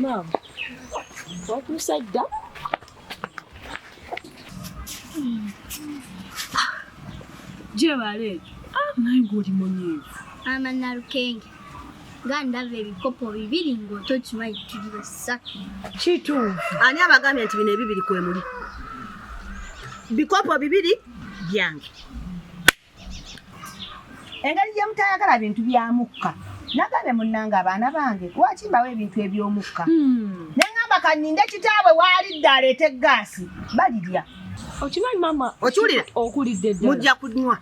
Mama. What you said that? Jebale. Naye ngoli munyevu. Mama Nalukenge. Gandava ebikopo bibiri ng'otokimanyi tuli basatu. Kituufu. Ani abagambye nti bino ebibiri kwemuli? Bikopo bibiri byange. Engeri gye mutayagala bintu bya mukka. Nagambye munnange abaana bange lwaki mbawo ebintu eby'omukka. Ne ngamba kaninde kitaabwe waalidde aleete gaasi balirya. Okimanyi mama okiwulira okulidde ddala. Mujja kunywa.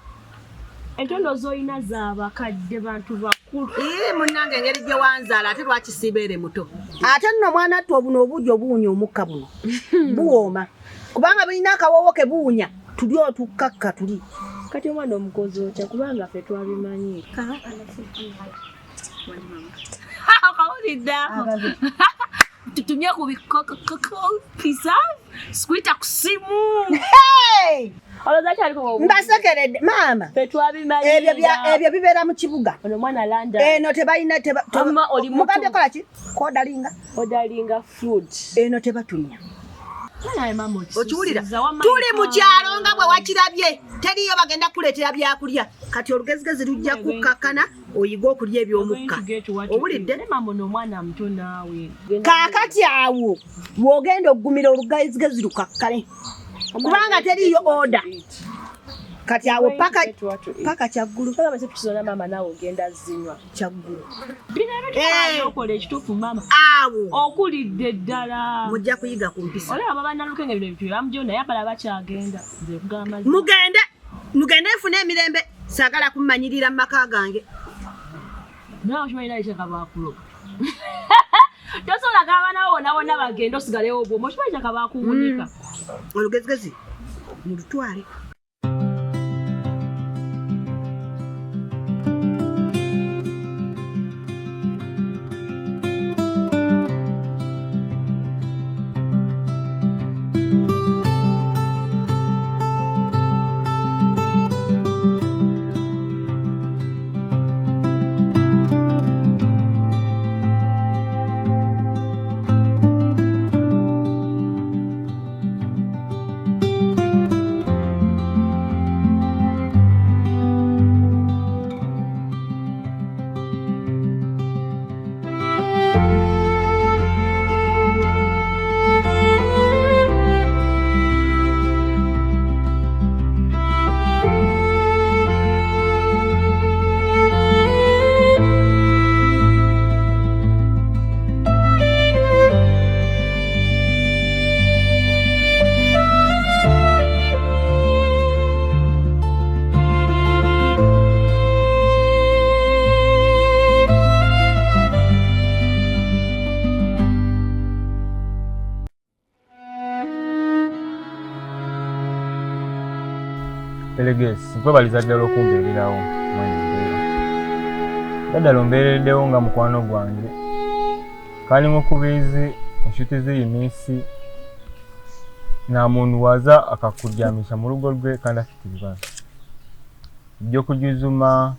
Entondo z'olina z'abakadde bantu bakulu. Munnange engeri gye wanzaala ate lwaki siibeere muto. Ate nno mwana attu obuno obuugi obuwunya omukka buno. Buwooma. Kubanga bulina akawoowo ke buwunya tuli otukkakka tuli. Kati omwana omukozi otya kubanga ffe twabimanyi. Akawulidde ako. Tutumye ku bikoko pisa sikuita ku simu. Oloza kyali mbasekeredde maama. Ffe twabimanyi. Ebyo bibeera mu kibuga. Ono mwana landa. Eno tebalina Mama oli mugambye kola ki? Kodalinga. Odalinga fruit. Eno tebatumya. Okiwulira? Tuli mu kyalo nga bwe wakirabye. Teriyo bagenda kuleetera byakulya. Kati olugezigezi lujja kukkakana oyiga okulya eby'omukka. Owulidde? Kaakati awo w'ogenda oggumira olugezigezi lukakkale. Kubanga teriyo oda. Kati awo paka kyaggulu. Kyaggulu. Awo. Okulidde ddala. Mujja kuyiga ku mpisa. Olaba baba Nalukenge bino ebintu bamujona yabala bakyagenda. Nze kugamba. Mugende fune emirembe. Saagala kummanyirira mu maka gange. Nawe okimanyi naye kyaka baakuloga. Tosobola g'abaana bo bonna bagenda osigalewo obwo. Okimanyi kyaka baakuwunika. Olugezigezi mulutwale. Elegesi, kwebaliza ddala okumbeererawo ddala ombeereddewo nga mukwano gwange kali mukubirizi enshuti ziyimiisi namunduwaza akakuryamisha mu rugo rwe kandi afite ibibazo byo kujuzuma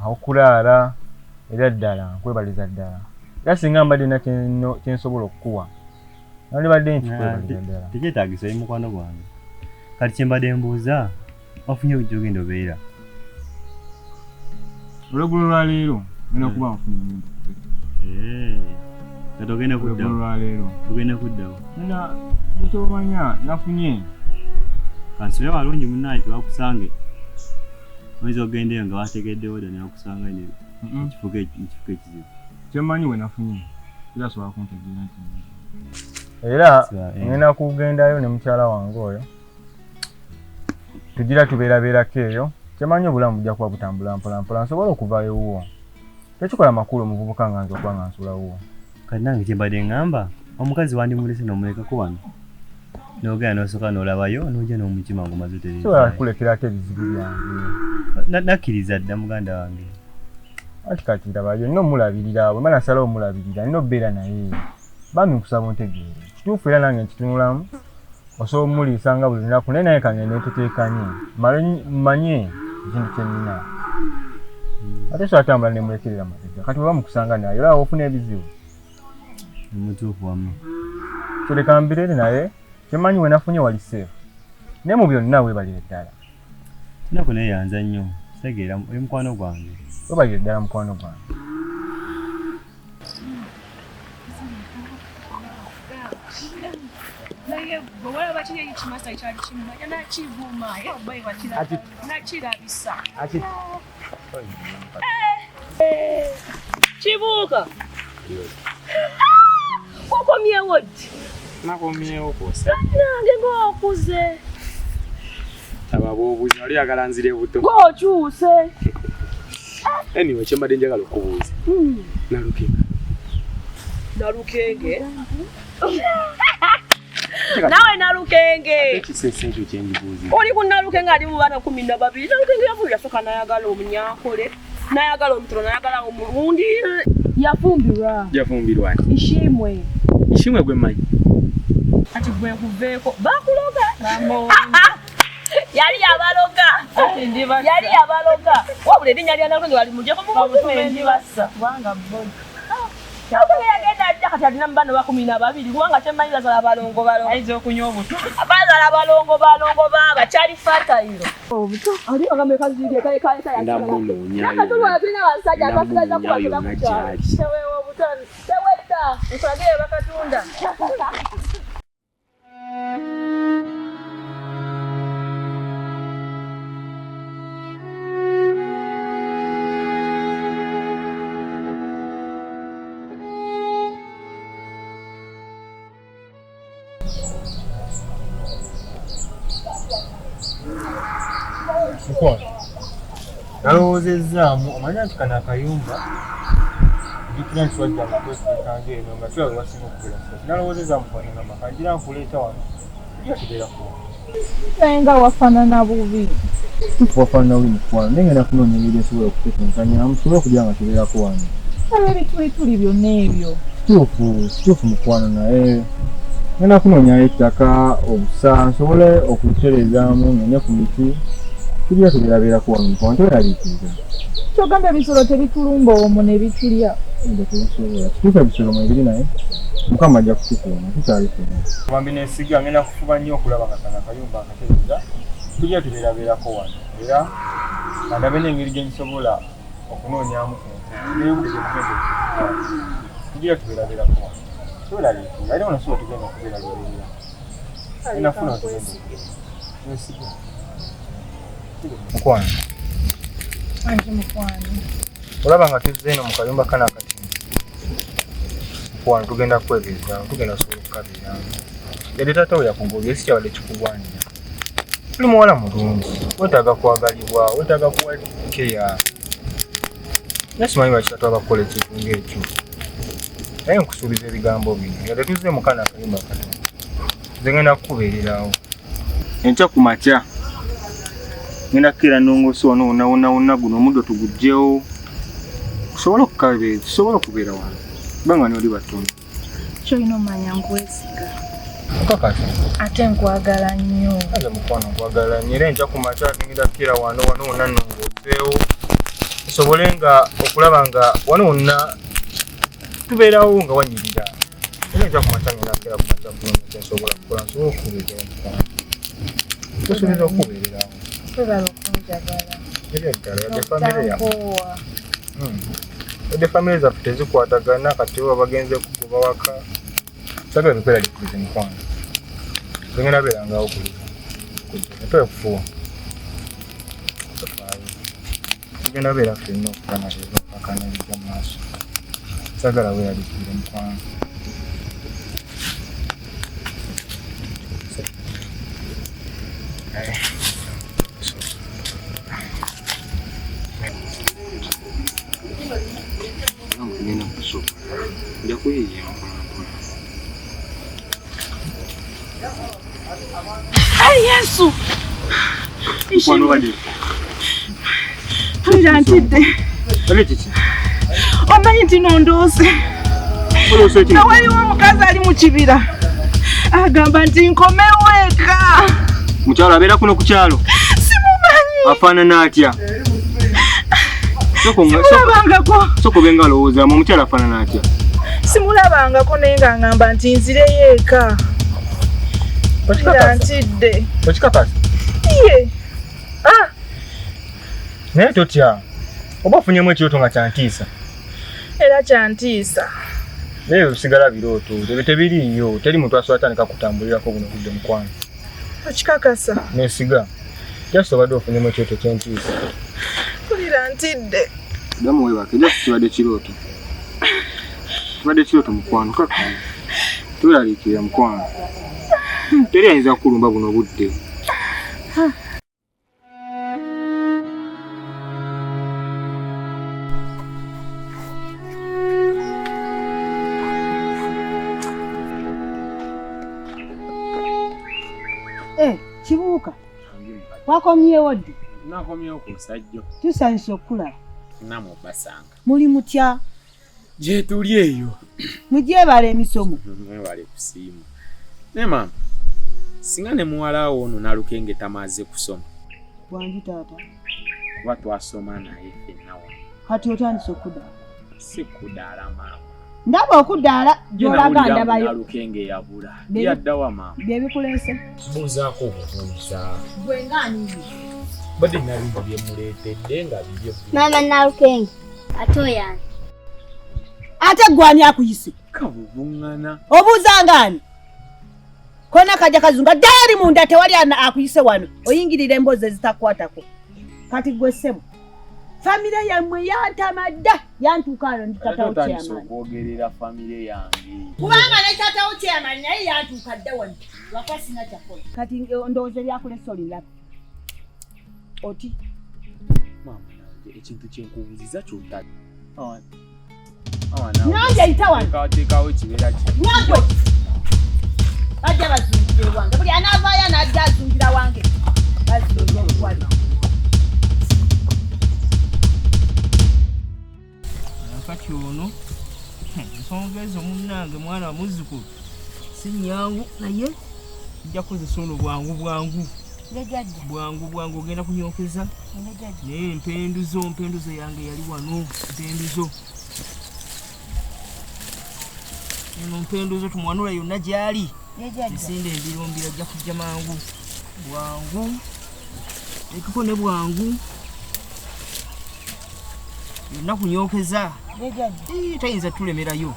aho kuraara era ddala nkwebaliza ddala era singa mbadde na kyensobola okukuwa nandibadde nkikwebaliza ddala tekyetaagisa eri mukwano gwange kati kyembadde mbuuza wafunye ojja ogenda obeera olweggulo lwa leero ngenda kuba nfunye kati ogenda kuddawo ogenda kuddawo nina ekyomanya nafunye kansole walungi munnaye tewakusange oyinza ogendeyo nga wategeddewo dda newakusanga ekifo ekizibu kyemmanyi we nafunye tirasobola kuntegeera nti era ngenda kugendayo ne mukyala wange oyo tugira tubeerabeerako eyo kyemanyi obulamu bujja kuba butambula mpolampola nsobola okuvaayowo tekikola makulu omuvubuka nga nze okuba nga nsulawo kati nange kyembadde ngamba omukazi wandimulese n'omulekako wano n'ogenda n'osooka n'olabayo n'ojja n'omutima ng'omaze otereza sobola kulekerako ebizibu byange nakkiriza dda muganda wange ati kati ndabayo nina omulabirira bwe mba nasalawo omulabirira nina obeera naye bambi nkusaba ontegeere kituufu era nange nkitunulamu osobola omuliisa nga buli lunaku naye naye kange netuteekanye mmanye ekintu kyenina ate so atambula nemulekerera mabega kati bwe bamukusanga naye olaba ofuna ebizibu Mutuufu wamma. Tuleka mbirere naye kyemanyi we nafunye wali seefu. Ne mu byonna weebalire ddala. Nako neeyanza nnyo. Tegeera oli mukwano gwange. Weebalire ddala mukwano gwange. naye bwe walaba kiri ekimasa ekyali kimumanya nakivuma ye obayi nakirabisa kibuuka wakomyewo ddi nakomyewo kosa nange ng'okuze ababuubuzi wali yagala nzire buto ng'okyuse anyway kyembadde njagala okubuuza Nalukenge nawe Nalukenge ekisese ekyo kyendibuuzi oli ku Nalukenge ali mu baana 12 Nalukenge yavuye yasooka nayagala omunyankole nayagala omutono nayagala omulundi yafumbirwa ishimwe gwe mmanyi ati gwe nkuveeko bakuloga yali abaloga wabula erinnya lya Nalukenge wali mujeko mubasa kubanga boda Nalukenge yagenda ajja kati alina mu baana 12 kubanga kyemmanyi bazala abalongo ayinza okunywa obuto bazala abalongo bakyali fatayiro obuto ali agambe kazirye kale ndamunoonya tulina abasajja abasigaza kubatula ku kyalo teweewo obutoni tewedda nkulagire bakatunda Nalowoozezaamu omanya nti kano akayumba jjukira nti wajja mukwesikange eno nga tulawe wasinga okubeera sasi nalowoozezaamu kwanengamba kanjira nkuleeta wano tujja tubeerako nayenga wafaanana bubi wafaanana buli mukwano naye ngenda kunoonya engeri esobola okutekenkanyamu tusobole okugira nga tubeerako wano ebituli byonna ebyo kituufu mukwano naye ngenda kunoonyayo ettaka obusa nsobole okutereezaamu nonye ku miti tujja tubeerabeerako wano mukwano toyaliikiriza kyogamba ebisolo tebitulumba omwo ne bitulya kituufu ebisolo mwebiri naye mukama ajja kukikuuma tukyalifuna bambi neesiga ngenda kufuba nnyo okulaba nga kano akayumba akatereeza tujja tubeerabeerako wano era andabe n'engeri gye nsobola okunoonyaamu nebudde gyetugenda tujja tubeerabeerako wano toyaliikiriza era ono siba tugenda okubeerabeerera enafuna tugenda neesiga mukwano olaba nga tuzze eno mu kayumba kano akatiini mukwano tugenda kwebeezaawo tugenda sobola okukabeeramu yadde taata we yakugobya esi kyabadde kikugwanira tuli muwala mulungi weetaaga kwagalibwa weetaaga kuwa keya naye simanyi lwaki tatwabakukola ekintu ng'ekyo naye nkusuubiza ebigambo bino yadde tuzze mu kano akayumba katono nze ngenda kukubeererawo enkya ku makya ngenda kukeera nongosi wano wonna guno omuddo tugugjewo tusobole okukabeera tusobole okubeera wano kubanga ni oli batono kyolina omanya nkwesiga kakati ate nkwagala nnyo aze mukwano nkwagala nnyo era enkya ku makya ngenda kukeera wano wonna nongoseewo tusobole nga okulaba nga wano wonna tubeerawo nga wanyirira era enkya ku makya ngenda kukeera ku makya kuno nsobola kukola nsobola okukubeerera mukwano tusuubiza okukubeererawo tebala okunjagala ebyadala yadde famire yamu yadde famire zaffe tezikwatagana kati oba bagenze kugoba waka sagala bikweraliikirize mukwano zengenda beerangawo kuliza etoye kufuwa tugenda beera ffenna okukanaliza okakanaliza mu maaso sagala weeraliikirire mukwano Yesu ntidde omanyi nti nondoose nga waliwo omukazi ali mu kibira agamba nti nkomewo eka mukyalo abeera kuno ku kyalo simumanyi afaanana atya simulabangako sokobenga alowoozaamu omukyalo afaanana atya Simulabangako naye nga ngamba nti nzireyo eka. Ntidde. Okikakasa? Iye. Naye totya. Oba ofunyemu ekirooto nga kyantiisa. Era kyantiisa. Naye osigala birooto. Ebyo tebiriiyo. Teri muntu asobola atandika kutambulirako buno budde mukwano. Okikakasa? Neesiga. Just obadde ofunyemu ekirooto kyentiisa. Mpulira ntidde. Damu weebake. Just kibadde kirooto. Kibadde kirooto mukwano. Kaka. Twelaliikirira mukwano. Teri ayinza kukulumba buno budde. Kibuuka. Wakomyewo ddi? Nakomyewo ku lusajjo. Tusanyusa okulaba. Namwe basanga. Muli mutya? Gye tuli eyo. Mugyebala emisomo. Mwebale kusiima. Ne mama. Singa ne muwala wo ono Nalukenge tamaze kusoma. Wangi taata. Kuba twasoma naye ffenna wano. Kati otandise okudaala. Si kudaala mama. Ndaba okudaala gy'olaga ndabayo. Nalukenge yabula. Yaddawa mama. Bye bikuleese? Buuzaako obubuuza. Gwe ng'ani? Badde nabintu bye muleetedde nga bibyo. Mama Nalukenge. Ate oyani? Ate gwani akuyise? Kabubuŋŋana. Obuuza ng'ani? Kona kajja kazunga ddali munda tewali akuyise wano. Oyingirira emboozi ezitakwatako. Kati gwe ssebo. Famire yammwe yantamadda yantuuka ndi tatawo kyamaanyi. Okwogerera famire yange. Kubanga ne tatawo kyamaanyi naye yantuuka dda wano. Lwaka sina kyakola. Kati ndowooza ebyakulesa oliraba. Oti? Mama nange ekintu kyenkubuuziza ky'otali. Nange yita wano. Teekawo kibeera ki? Nange! Bajja bazungire wange. Buli anaavaayo anajja azungira wange. Bazungire obuwali. Kati ono ensonga ezo munnange mwana wa muzzukulu si nnyangu naye ojja kukozesa ono bwangu ogenda kunyookeza naye empenduzo yange yali wano empenduzo tumwanula yonna gyali esinde embirombiro ajja kujja mangu bwangu ekiko ne bwangu yonna kunyookeza tayinza tulemerayo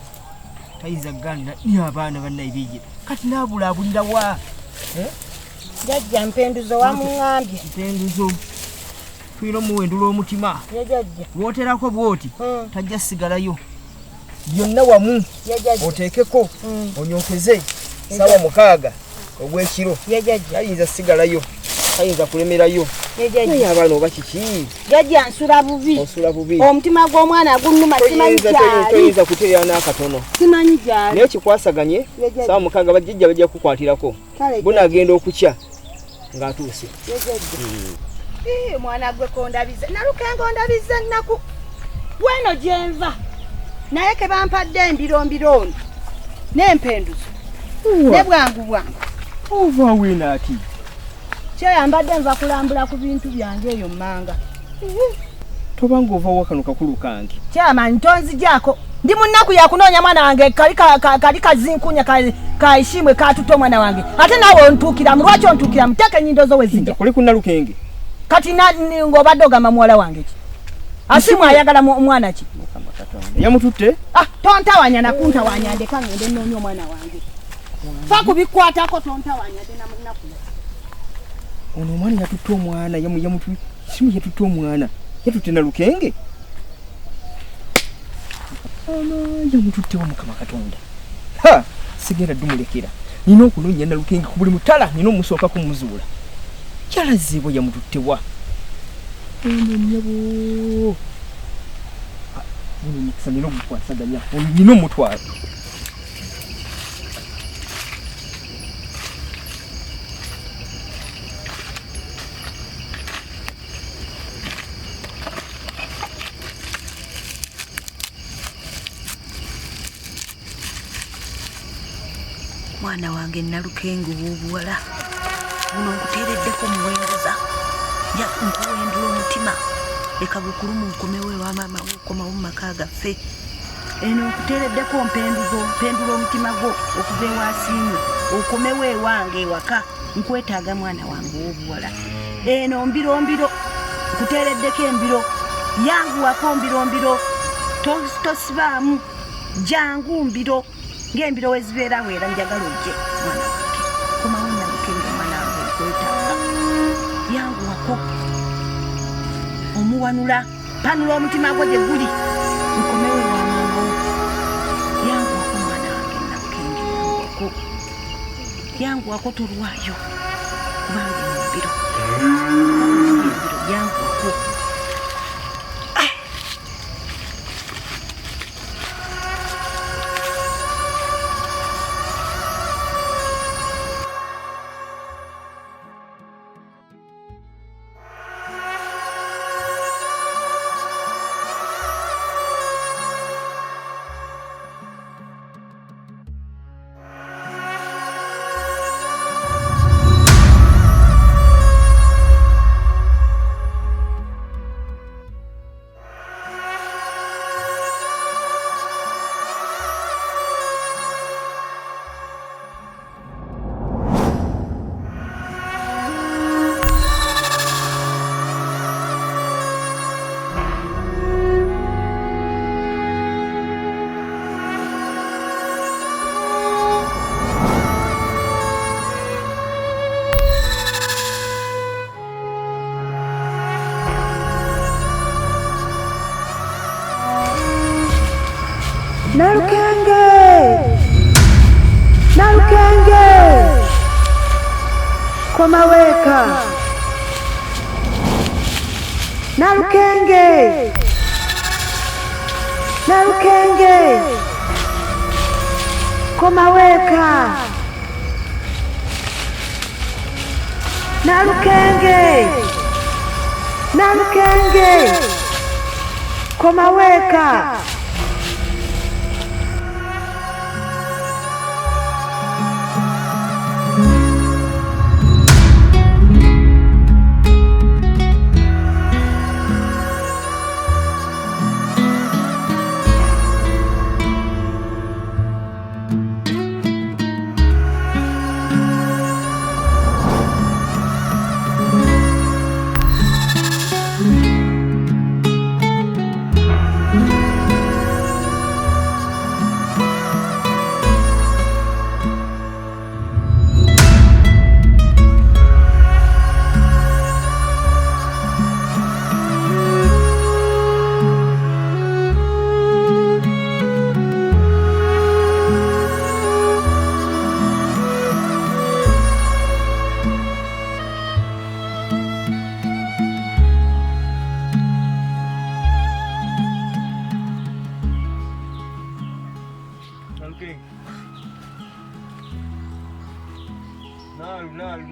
tayinza ganira ni abaana bannaye biye kati naabulaabulira wa jajja mpenduzo wamuŋŋambye mpenduzo tuyina omuwendula omutima lwoterako bwoti tajja sigalayo byonna wamu oteekeko onyookeze sawa 6 ogw'ekiro tayinza sigalayo tayinza kulemerayo naye abaana oba kiki jajja nsula bubi omutima gw'omwana gunnuma simanyi gyali toyinza kuteera n'akatono simanyi gyali naye kikwasaganye sawa 6 bajjajja bajja kukukwatirako bunaagenda okukya ng'atuuse mwana gwe kondabize Nalukenge ondabize ennaku weno gyenva naye ke bampadde embirombiro ono n'empenduzo ne bwangu ova wena ati kyeyambadde nva kulambula ku bintu byange eyo mmanga tobanga ova wa kano kakulu kange kyamanyi tonzigyako ndi munnaku yakunoonya mwana wange kali kazinkunya kaishimwe katuta omwana wange ate naawe ontuukiramu lwaki ontuukiramu teeka ennyindo zo we zijja kuli ku Nalukenge kati ng'obadde ogamba muwala wange ki asimu ayagala omwana ki yamututte tontawanya nakuntawanya ndeka ngende nnoonya omwana wange fa kubikwatako tontawanya nde namunnaku ono omwana yatutte omwana simu yatutte omwana yatutte Nalukenge ono yamututtewo Mukama Katonda sigenda dumulekera nina okunoonya Nalukenge ku buli mutala nina omusooka kumuzuula kyalaziibwa yamututtewa ono nnyabo ono mukisa nina omukwasaganya ono nina omutwalo mwana wange Nalukenge ow'obuwala buno nkuteereddeko muwenguza nja nkuwendula omutima leka bukulumu nkomewo ewa maama wokomawo mu maka gaffe eno nkuteereddeko mpendula omutima gwo okuva ewaasiimwe okomewo ewange ewaka nkwetaaga mwana wange ow'obuwala eno mbiro nkuteereddeko embiro yanguwako mbiro tosibaamu jangu mbiro ng'embiro wezibeera weera njagala ojje mwana wange komawo Nalukenge mwana wange nkwetaaga yanguwako omuwanula panula omutima gwo gye guli nkomewo ewange yanguwako mwana wange Nalukenge yanguwako tolwayo kubanga embiro yanguwako Nalukenge koma weka Nalukenge koma weka Nalukenge koma weka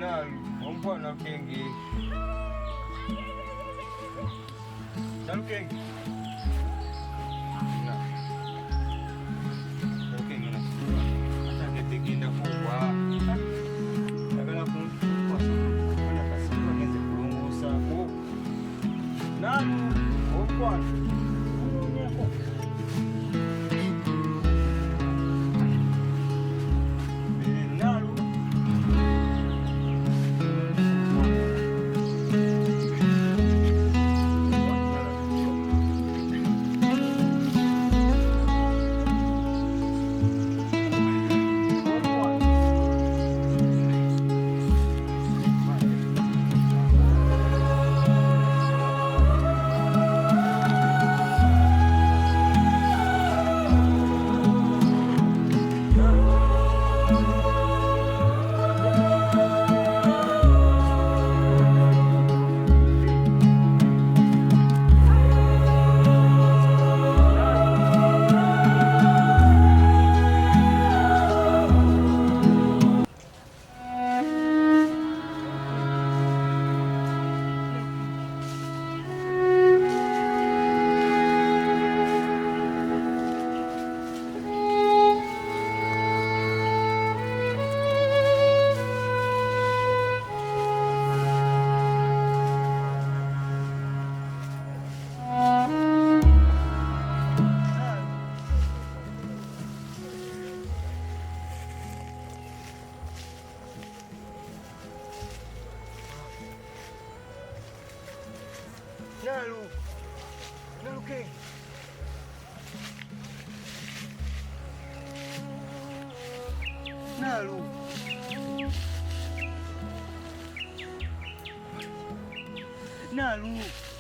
Nalu, Owomukwano Nalukenge. Nalukenge. Nalukenge nasura. Atake tegenda kuwa. Agala kuntuwa. Kana kasiba ngeze kulongosa ko. Nalu, Owomukwano. Nalukenge. Nalu.